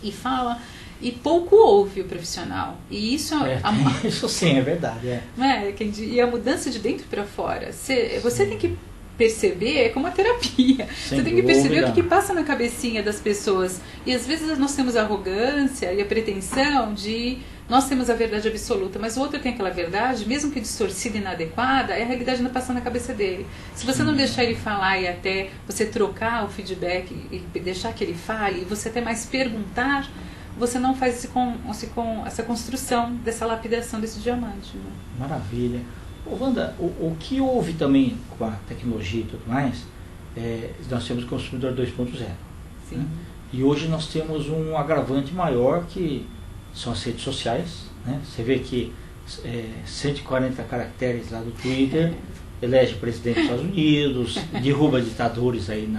e fala, e pouco ouve o profissional. E isso isso sim, é verdade. E a mudança de dentro para fora, você tem que perceber, é como a terapia. Você tem que perceber o que passa na cabecinha das pessoas. E às vezes nós temos a arrogância e a pretensão de nós temos a verdade absoluta, mas o outro tem aquela verdade, mesmo que distorcida e inadequada, a realidade ainda passa na cabeça dele. Se você não deixar ele falar e até você trocar o feedback e deixar que ele fale, e você até mais perguntar, você não faz essa construção, dessa lapidação desse diamante. Né? Maravilha. Wanda, o que houve também com a tecnologia e tudo mais, nós temos o consumidor 2.0. Né? E hoje nós temos um agravante maior que são as redes sociais. Né? Você vê que 140 caracteres lá do Twitter elege presidente dos Estados Unidos, derruba ditadores aí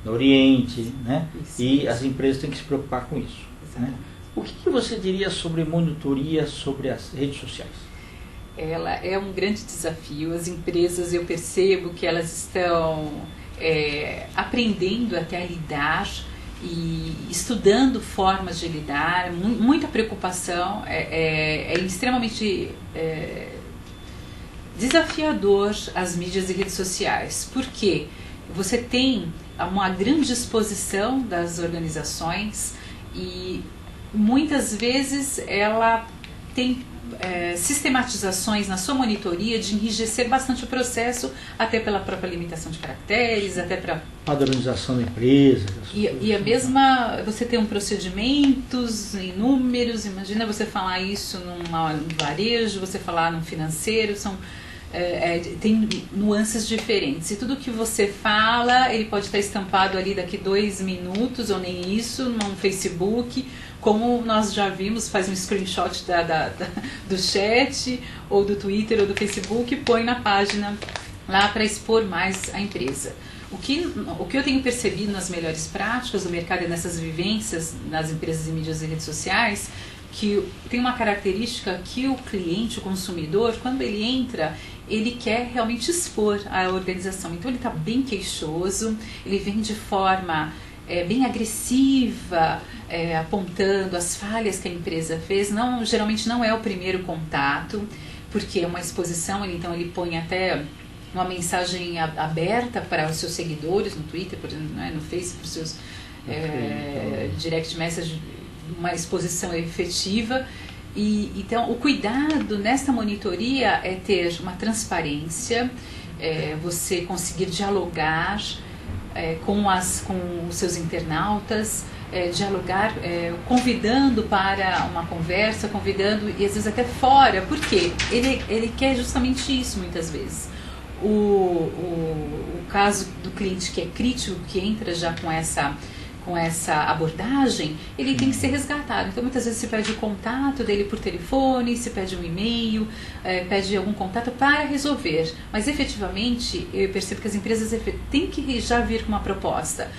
no Oriente, né? E as empresas têm que se preocupar com isso. Né? O que você diria sobre monitoria sobre as redes sociais? Ela é um grande desafio. As empresas, eu percebo que elas estão aprendendo até a lidar e estudando formas de lidar, muita preocupação, é extremamente desafiador as mídias e redes sociais, porque você tem uma grande exposição das organizações e muitas vezes ela tem sistematizações na sua monitoria de enrijecer bastante o processo, até pela própria limitação de caracteres, até para padronização da empresa. E a mesma, você tem procedimentos em números, imagina você falar isso num varejo, você falar num financeiro, tem nuances diferentes. E tudo que você fala, ele pode estar estampado ali daqui 2 minutos, ou nem isso, num Facebook, como nós já vimos, faz um screenshot do chat, ou do Twitter, ou do Facebook, e põe na página lá para expor mais a empresa. O que eu tenho percebido nas melhores práticas do mercado e nessas vivências nas empresas de mídias e redes sociais, que tem uma característica que o cliente, o consumidor, quando ele entra, ele quer realmente expor a organização. Então ele está bem queixoso, ele vem de forma bem agressiva, apontando as falhas que a empresa fez. Geralmente não é o primeiro contato, porque é uma exposição, então ele põe até uma mensagem aberta para os seus seguidores no Twitter, por exemplo, no Facebook, para os seus direct message, uma exposição efetiva. E então o cuidado nesta monitoria é ter uma transparência, você conseguir dialogar com os seus internautas, dialogar, convidando para uma conversa, convidando, e às vezes até fora, porque ele quer justamente isso muitas vezes. O caso do cliente que é crítico, que entra já com essa abordagem, ele tem que ser resgatado. Então muitas vezes se pede o contato dele por telefone, se pede um e-mail, pede algum contato para resolver. Mas efetivamente eu percebo que as empresas têm que já vir com uma proposta.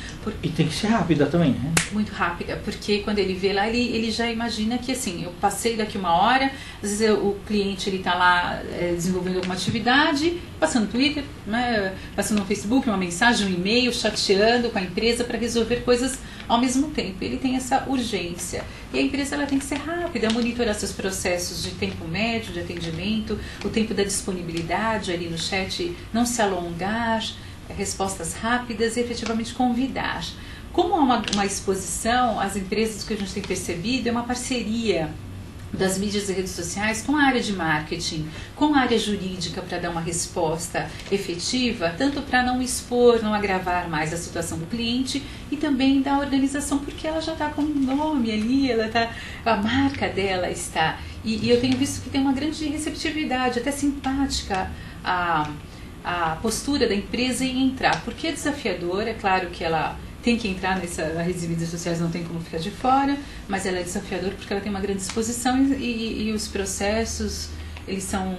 E tem que ser rápida também, né? Muito rápida, porque quando ele vê lá, ele já imagina que assim, eu passei daqui 1 hora, às vezes o cliente está lá desenvolvendo alguma atividade, passando no Twitter, né, passando no Facebook, uma mensagem, um e-mail, chateando com a empresa para resolver coisas ao mesmo tempo. Ele tem essa urgência. E a empresa ela tem que ser rápida, monitorar seus processos de tempo médio de atendimento, o tempo da disponibilidade ali no chat, não se alongar, respostas rápidas e efetivamente convidar. Como há uma exposição, as empresas, que a gente tem percebido, é uma parceria das mídias e redes sociais com a área de marketing, com a área jurídica, para dar uma resposta efetiva, tanto para não expor, não agravar mais a situação do cliente, e também da organização, porque ela já está com um nome ali, a marca dela está. E eu tenho visto que tem uma grande receptividade, até simpática, a postura da empresa em entrar, porque é desafiador, é claro que ela tem que entrar nas redes e mídias sociais, não tem como ficar de fora, mas ela é desafiadora porque ela tem uma grande exposição e os processos, eles são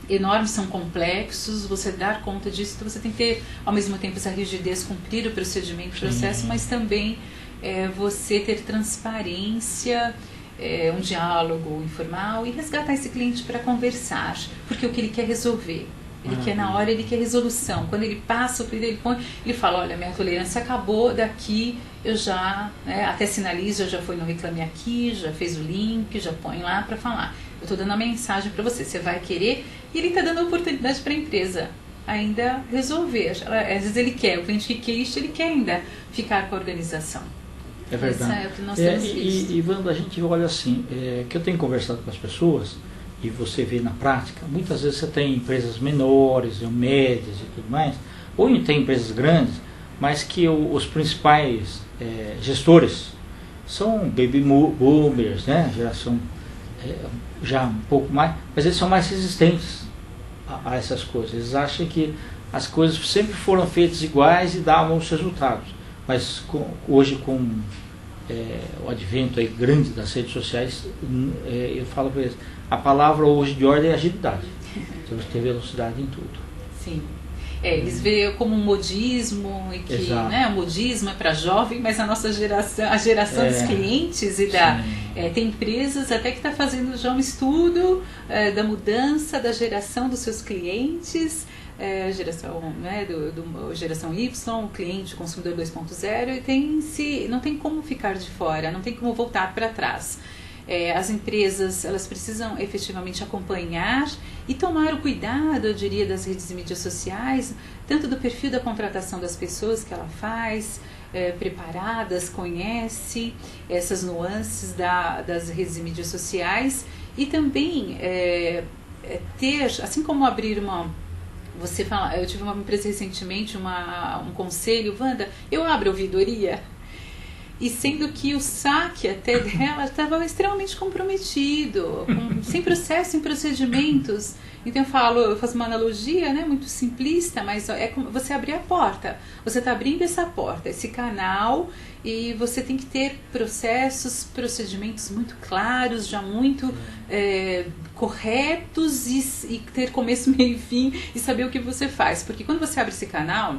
enormes, são complexos, você dar conta disso, então você tem que ter ao mesmo tempo essa rigidez, cumprir o procedimento, o processo, mas também você ter transparência, um diálogo informal e resgatar esse cliente para conversar, porque o que ele quer resolver. Ele quer na hora, ele quer resolução. Quando ele passa, ele fala, olha, minha tolerância acabou, daqui eu já, até sinalizo, já foi no Reclame Aqui, já fez o link, já põe lá para falar. Eu estou dando a mensagem para você, você vai querer, e ele está dando a oportunidade para a empresa ainda resolver. Às vezes ele quer, o cliente que quer isso, ele quer ainda ficar com a organização. É verdade. Essa é o que nós temos visto. E Wanda, a gente olha assim, que eu tenho conversado com as pessoas, e você vê na prática, muitas vezes você tem empresas menores, ou médias e tudo mais, ou tem empresas grandes, mas que os principais gestores são baby boomers, né? Geração já um pouco mais, mas eles são mais resistentes a essas coisas. Eles acham que as coisas sempre foram feitas iguais e davam os resultados, mas hoje com o advento aí grande das redes sociais, eu falo para eles, a palavra hoje de ordem é agilidade. Temos que ter velocidade em tudo. Sim. Eles veem como um modismo, e que o modismo é para jovem, mas a nossa geração, a geração dos clientes tem empresas até que está fazendo já um estudo da mudança da geração dos seus clientes, geração Y, o cliente, o consumidor 2.0, e não tem como ficar de fora, não tem como voltar para trás. As empresas, elas precisam efetivamente acompanhar e tomar o cuidado, eu diria, das redes e mídias sociais, tanto do perfil da contratação das pessoas que ela faz, preparadas, conhece essas nuances das redes e mídias sociais, e também ter, assim como abrir você fala, eu tive uma empresa recentemente, um conselho, Wanda, eu abro ouvidoria, e sendo que o saque até dela estava extremamente comprometido, sem processo, sem procedimentos. Então eu faço uma analogia, né, muito simplista, mas é como você abrir a porta. Você está abrindo essa porta, esse canal, e você tem que ter processos, procedimentos muito claros, já muito corretos, e ter começo, meio e fim, e saber o que você faz. Porque quando você abre esse canal,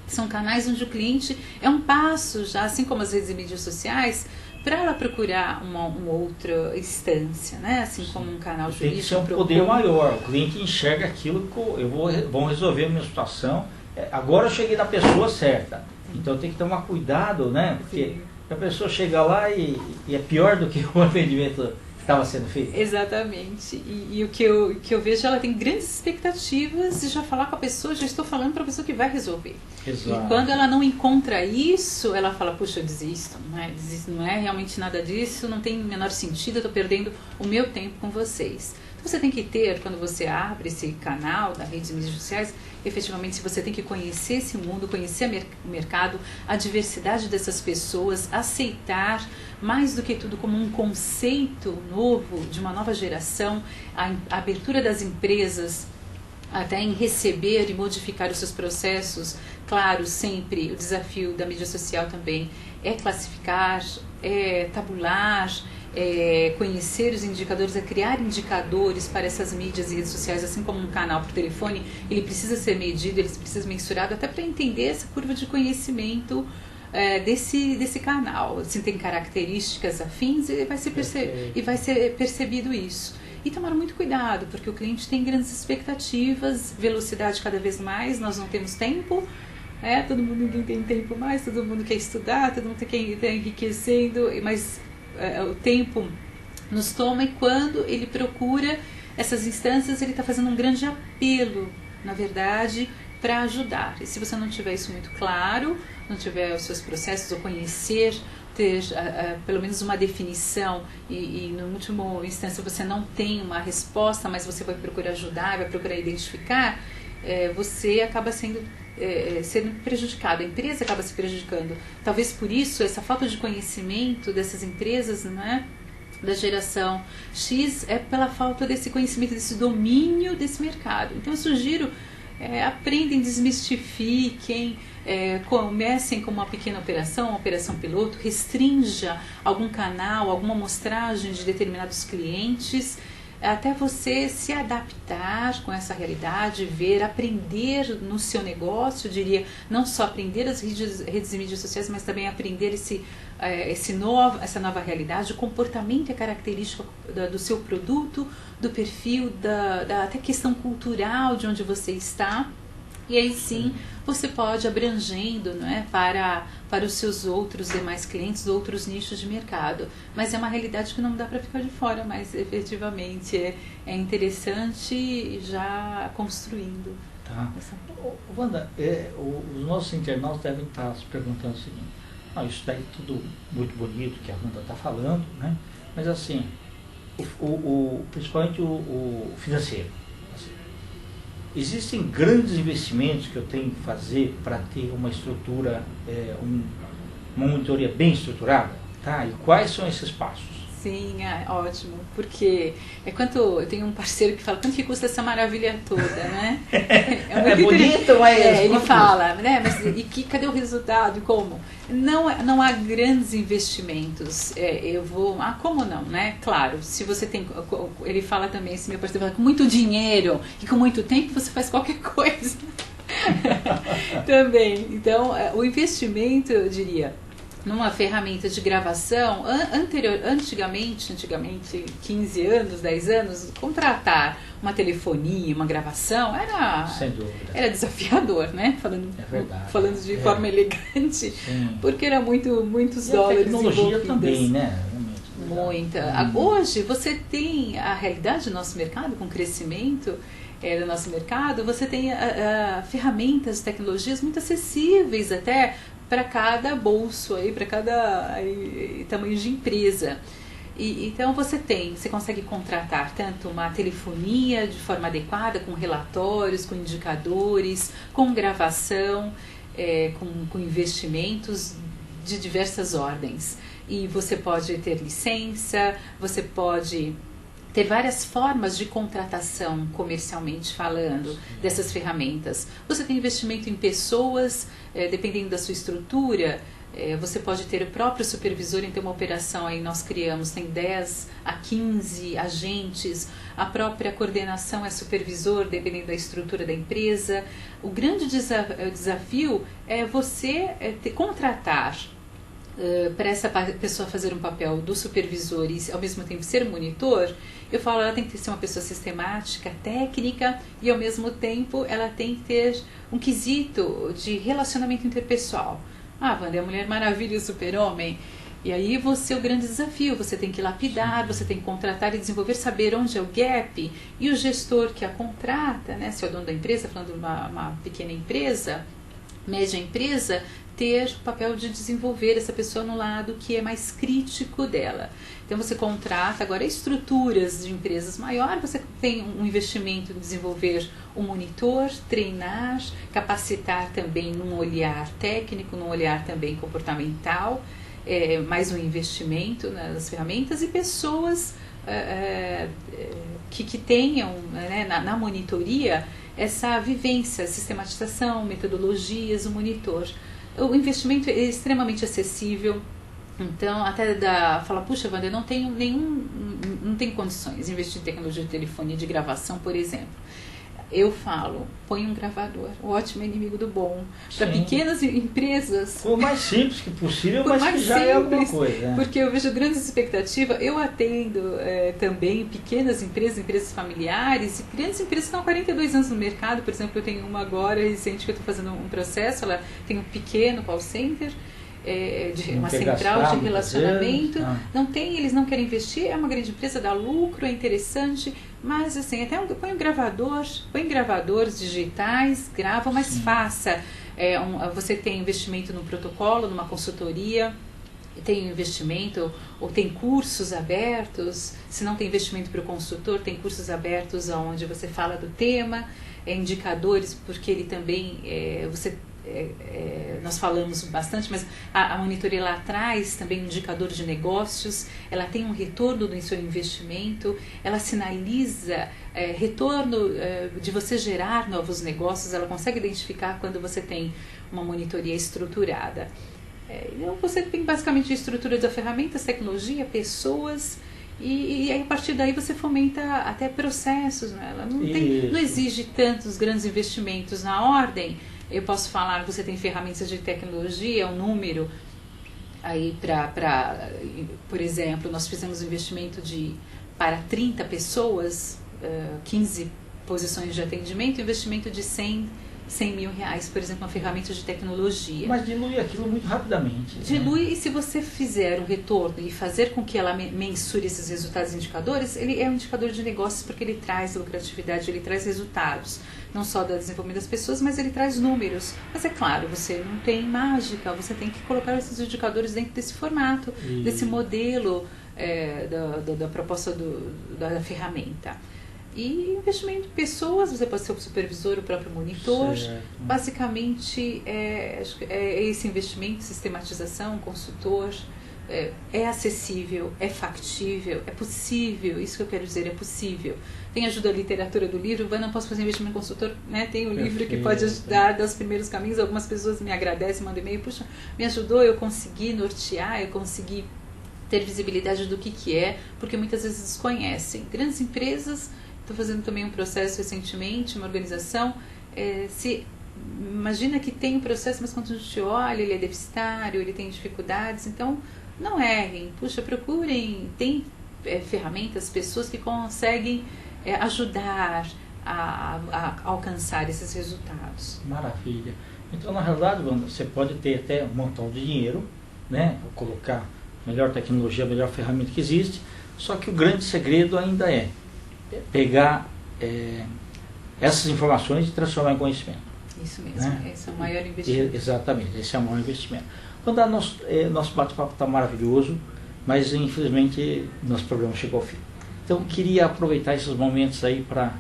são canais onde o cliente é um passo já, assim como as redes e mídias sociais, para ela procurar uma outra instância, né? Assim como um canal jurídico. Tem que ser um poder maior, o cliente enxerga aquilo que vão resolver a minha situação, agora eu cheguei na pessoa certa, então tem que tomar cuidado, né? Porque a pessoa chega lá e é pior do que o atendimento estava sendo feito. Exatamente. E o que eu vejo, ela tem grandes expectativas de já falar com a pessoa, já estou falando para a pessoa que vai resolver. Exato. E quando ela não encontra isso, ela fala, puxa, eu desisto, não é realmente nada disso, não tem o menor sentido, eu estou perdendo o meu tempo com vocês. Então você tem que ter, quando você abre esse canal da rede de mídias sociais, efetivamente você tem que conhecer esse mundo, conhecer o mercado, a diversidade dessas pessoas, aceitar mais do que tudo como um conceito novo de uma nova geração, a abertura das empresas até em receber e modificar os seus processos. Claro, sempre o desafio da mídia social também é classificar, é tabular, conhecer os indicadores, é criar indicadores para essas mídias e redes sociais, assim como um canal por telefone, ele precisa ser medido, ele precisa ser mensurado, até para entender essa curva de conhecimento desse canal. Se tem características afins, e vai ser percebido isso. E tomar muito cuidado, porque o cliente tem grandes expectativas, velocidade cada vez mais, nós não temos tempo, ninguém tem tempo mais, todo mundo quer estudar, todo mundo quer enriquecendo, mas o tempo nos toma, e quando ele procura essas instâncias, ele está fazendo um grande apelo, na verdade, para ajudar. E se você não tiver isso muito claro, não tiver os seus processos, ou conhecer, ter pelo menos uma definição, e no último instância você não tem uma resposta, mas você vai procurar ajudar, vai procurar identificar, você acaba sendo prejudicado, a empresa acaba se prejudicando. Talvez por isso, essa falta de conhecimento dessas empresas, da geração X, é pela falta desse conhecimento, desse domínio desse mercado. Então eu sugiro, aprendem, desmistifiquem, comecem com uma pequena operação, uma operação piloto, restrinja algum canal, alguma amostragem de determinados clientes, até você se adaptar com essa realidade, ver, aprender no seu negócio, eu diria, não só aprender as redes e mídias sociais, mas também aprender essa nova realidade, o comportamento e a característica do seu produto, do perfil, da até questão cultural de onde você está. E aí sim, você pode abrangendo, para os seus outros demais clientes, outros nichos de mercado. Mas é uma realidade que não dá para ficar de fora, mas efetivamente é interessante já construindo. Tá. Wanda, os nossos internautas devem estar se perguntando o seguinte: isso daí é tudo muito bonito que a Wanda está falando, né? Mas assim, principalmente o financeiro. Existem grandes investimentos que eu tenho que fazer para ter uma estrutura, uma monitoria bem estruturada, tá? E quais são esses passos? Sim, ótimo, porque eu tenho um parceiro que fala, quanto que custa essa maravilha toda, né? É bonito, mas... ele fala, mas cadê o resultado e como? Não há grandes investimentos, como não, né? Claro, se você tem, ele fala também, esse meu parceiro fala, com muito dinheiro e com muito tempo você faz qualquer coisa. Também, então, o investimento, eu diria, numa ferramenta de gravação, antigamente, 15 anos, 10 anos, contratar uma telefonia, uma gravação, era desafiador, né? Falando de forma elegante, sim. Porque era muitos dólares envolvidos. A tecnologia também, né? Muita. Hoje, você tem a realidade do nosso mercado, com o crescimento do nosso mercado, você tem ferramentas, tecnologias muito acessíveis até para cada bolso, para cada tamanho de empresa. Então você consegue contratar tanto uma telefonia de forma adequada, com relatórios, com indicadores, com gravação, com investimentos de diversas ordens. E você pode ter licença, você pode ter várias formas de contratação comercialmente falando dessas ferramentas. Você tem investimento em pessoas, dependendo da sua estrutura, você pode ter o próprio supervisor. Então uma operação aí nós criamos, tem 10 a 15 agentes, a própria coordenação é supervisor, dependendo da estrutura da empresa. O grande desafio é você contratar para essa pessoa fazer um papel do supervisor e ao mesmo tempo ser monitor. Eu falo, ela tem que ser uma pessoa sistemática, técnica, e ao mesmo tempo ela tem que ter um quesito de relacionamento interpessoal. Wanda é a Mulher Maravilha e o Super-Homem. E aí o grande desafio, você tem que lapidar, você tem que contratar e desenvolver, saber onde é o gap, e o gestor que a contrata, né, se é o dono da empresa, falando de uma pequena empresa, média empresa, ter o papel de desenvolver essa pessoa no lado que é mais crítico dela. Então você contrata agora estruturas de empresas maiores, você tem um investimento em desenvolver um monitor, treinar, capacitar também num olhar técnico, num olhar também comportamental, mais um investimento nas ferramentas e pessoas que tenham, né, na monitoria essa vivência, sistematização, metodologias, o monitor. O investimento é extremamente acessível. Então, até fala, puxa, Wander, não tenho condições de investir em tecnologia de telefonia de gravação, por exemplo. Eu falo, põe um gravador, o ótimo é inimigo do bom. Para pequenas empresas... O mais simples que possível, mas que já é alguma coisa. Porque eu vejo grandes expectativas. Eu atendo também pequenas empresas familiares, e grandes empresas que estão há 42 anos no mercado. Por exemplo, eu tenho uma agora, recente, que eu estou fazendo um processo, ela tem um pequeno call center, uma central de relacionamento. Eles não querem investir, é uma grande empresa, dá lucro, é interessante, mas assim, até põe gravadores digitais, grava, mas faça. Você tem investimento no protocolo, numa consultoria, tem investimento, ou tem cursos abertos. Se não tem investimento para o consultor, tem cursos abertos onde você fala do tema, indicadores, porque ele também, nós falamos bastante, mas a monitoria lá traz também um indicador de negócios, ela tem um retorno do seu investimento, ela sinaliza retorno de você gerar novos negócios, ela consegue identificar quando você tem uma monitoria estruturada. Então você tem basicamente a estrutura da ferramentas, tecnologia, pessoas, e aí, a partir daí você fomenta até processos, né? Ela não exige tantos grandes investimentos na ordem. Eu posso falar que você tem ferramentas de tecnologia, um número aí por exemplo, nós fizemos um investimento para 30 pessoas, 15 posições de atendimento, investimento de 100 mil reais, por exemplo, uma ferramenta de tecnologia. Mas dilui aquilo muito rapidamente. Dilui, né? E se você fizer um retorno e fazer com que ela mensure esses resultados e indicadores, ele é um indicador de negócios porque ele traz lucratividade, ele traz resultados, não só do desenvolvimento das pessoas, mas ele traz números. Mas é claro, você não tem mágica, você tem que colocar esses indicadores dentro desse formato, desse modelo da proposta da ferramenta. E investimento em pessoas, você pode ser o supervisor, o próprio monitor. Certo. Basicamente, esse investimento, sistematização, consultor, é acessível, é factível, é possível, isso que eu quero dizer, é possível. Tem ajuda a literatura do livro, eu não posso fazer investimento em consultor, né? Tem o livro que pode ajudar, dar os primeiros caminhos. Algumas pessoas me agradecem, mandam e-mail, puxa, me ajudou, eu consegui nortear, eu consegui ter visibilidade do que é, porque muitas vezes desconhecem. Grandes empresas... Estou fazendo também um processo recentemente, uma organização. Imagina que tem um processo, mas quando a gente olha, ele é deficitário, ele tem dificuldades. Então, não errem. Puxa, procurem. Tem ferramentas, pessoas que conseguem ajudar a alcançar esses resultados. Maravilha. Então, na realidade, Wanda, você pode ter até um montão de dinheiro, né, para colocar a melhor tecnologia, a melhor ferramenta que existe. Só que o grande segredo ainda é pegar essas informações e transformar em conhecimento. Isso mesmo, né? Esse é o maior investimento. Exatamente, esse é o maior investimento. Quando nosso bate-papo está maravilhoso, mas infelizmente nosso programa chegou ao fim. Então eu queria aproveitar esses momentos aí para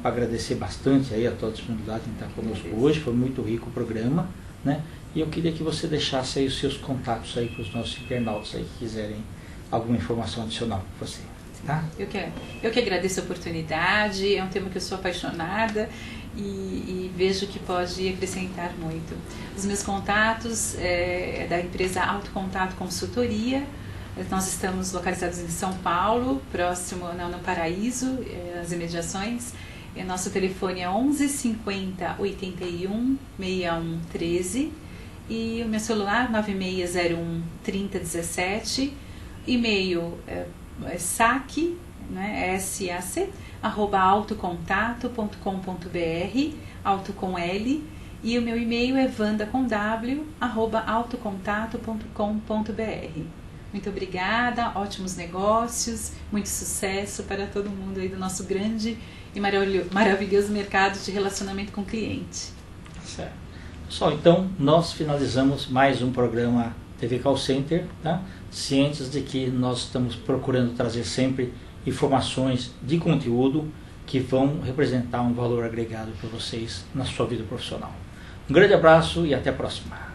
agradecer bastante aí a toda a disponibilidade em estar conosco hoje, foi muito rico o programa, né? E eu queria que você deixasse aí os seus contatos aí para os nossos internautas aí que quiserem alguma informação adicional para você. Tá? Eu que agradeço a oportunidade, é um tema que eu sou apaixonada e vejo que pode acrescentar muito. Os meus contatos é da empresa Autocontato Consultoria. Nós estamos localizados em São Paulo, próximo no Paraíso, as imediações. Nosso telefone é 11 50 81 61 13 e o meu celular 9601 3017. E-mail saque, né, SAC, @autocontato.com.br, auto com L, e o meu e-mail é wanda com W, @autocontato.com.br. Muito obrigada, ótimos negócios, muito sucesso para todo mundo aí do nosso grande e maravilhoso mercado de relacionamento com o cliente. Certo. Pessoal, então nós finalizamos mais um programa TV Call Center, tá? Cientes de que nós estamos procurando trazer sempre informações de conteúdo que vão representar um valor agregado para vocês na sua vida profissional. Um grande abraço e até a próxima.